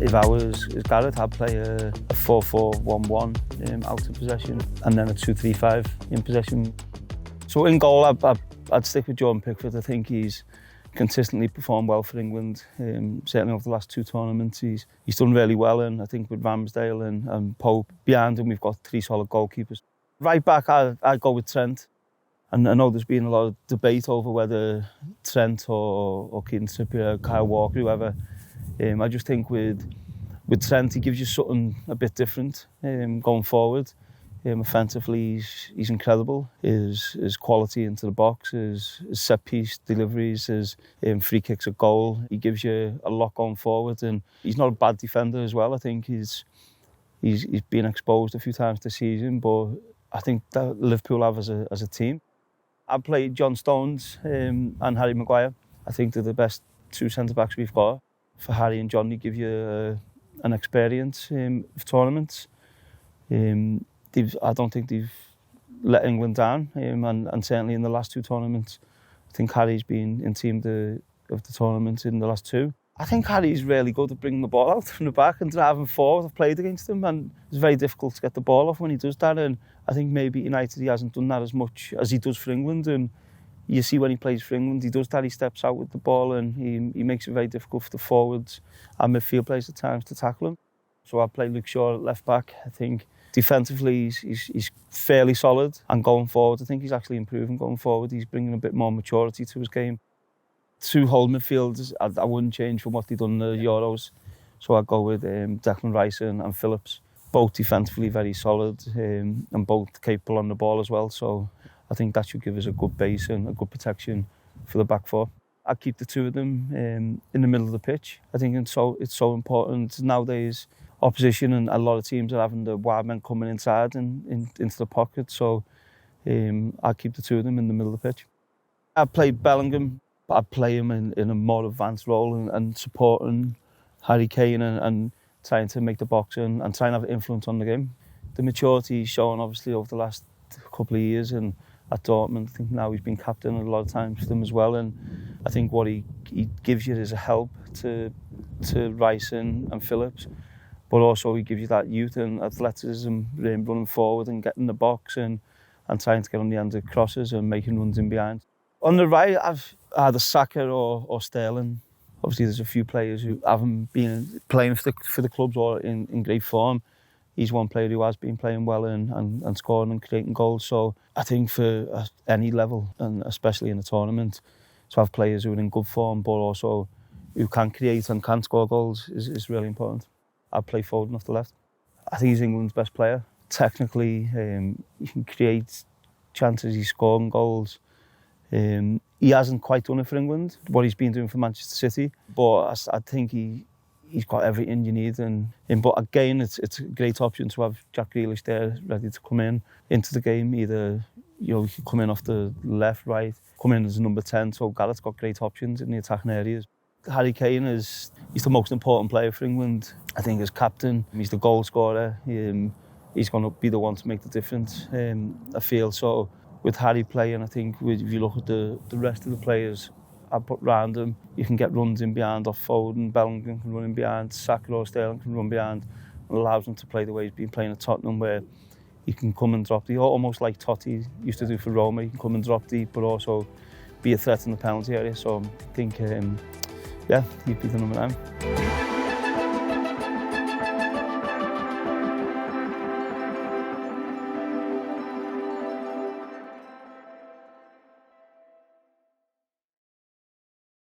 If I was Gareth, I'd play a 4-4-1-1 out of possession and then a 2-3-5 in possession. So in goal, I'd stick with Jordan Pickford. I think he's consistently performed well for England, certainly over the last two tournaments. He's done really well, and I think with Ramsdale and Pope behind him, we've got three solid goalkeepers. Right back, I'd go with Trent. And I know there's been a lot of debate over whether Trent or Keane Trippier, Kyle Walker, whoever. I just think with Trent, he gives you something a bit different going forward. Offensively, he's incredible. His quality into the box, his set piece deliveries, his free kicks at goal. He gives you a lot going forward, and he's not a bad defender as well. I think he's been exposed a few times this season, but I think that Liverpool have as a team. I played John Stones and Harry Maguire. I think they're the best two centre-backs we've got. For Harry and John, they give you an experience of tournaments. I don't think they've let England down, and certainly in the last two tournaments, I think Harry's been in team of the tournament in the last two. I think Harry's really good at bringing the ball out from the back and driving forward. I've played against him, and it's very difficult to get the ball off when he does that, and I think maybe United he hasn't done that as much as he does for England, and you see when he plays for England, he does that, he steps out with the ball and he makes it very difficult for the forwards and midfield players at times to tackle him. So I play Luke Shaw at left back. I think defensively he's fairly solid, and going forward I think he's actually improving going forward. He's bringing a bit more maturity to his game. Two whole midfielders I wouldn't change from what they've done in the Euros. So I'd go with Declan Rice and Phillips. Both defensively very solid and both capable on the ball as well. So I think that should give us a good base and a good protection for the back four. I'd keep the two of them in the middle of the pitch. I think it's so important nowadays. Opposition and a lot of teams are having the wide men coming inside and into the pocket. So I'd keep the two of them in the middle of the pitch. I'd play Bellingham. I'd play him in a more advanced role and supporting Harry Kane and trying to make the box and trying to have influence on the game. The maturity he's shown obviously over the last couple of years, and at Dortmund, I think now he's been captain a lot of times for them as well, and I think what he gives you is a help to Rice and Phillips, but also he gives you that youth and athleticism, running forward and getting the box and trying to get on the end of crosses and making runs in behind. On the right, I've either Saka or Sterling. Obviously, there's a few players who haven't been playing for the clubs or in great form. He's one player who has been playing well and scoring and creating goals. So I think for any level, and especially in a tournament, to have players who are in good form but also who can create and can score goals is really important. I'd play Foden off the left. I think he's England's best player. Technically, he can create chances, he's scoring goals. He hasn't quite done it for England, what he's been doing for Manchester City, but I think he's got everything you need. But again, it's a great option to have Jack Grealish there ready to come into the game. Either he can come in off the left, right, come in as a number 10. So Gareth's got great options in the attacking areas. Harry Kane he's the most important player for England. I think as captain, he's the goal scorer. He's going to be the one to make the difference. I feel so. With Harry playing, I think if you look at the rest of the players I put round him, you can get runs in behind off Foden, Bellingham can run in behind, Saka or Sterling can run behind. It allows him to play the way he's been playing at Tottenham, where he can come and drop deep, almost like Totti used to do for Roma. He can come and drop deep, but also be a threat in the penalty area. So I think, he'd be the number 9.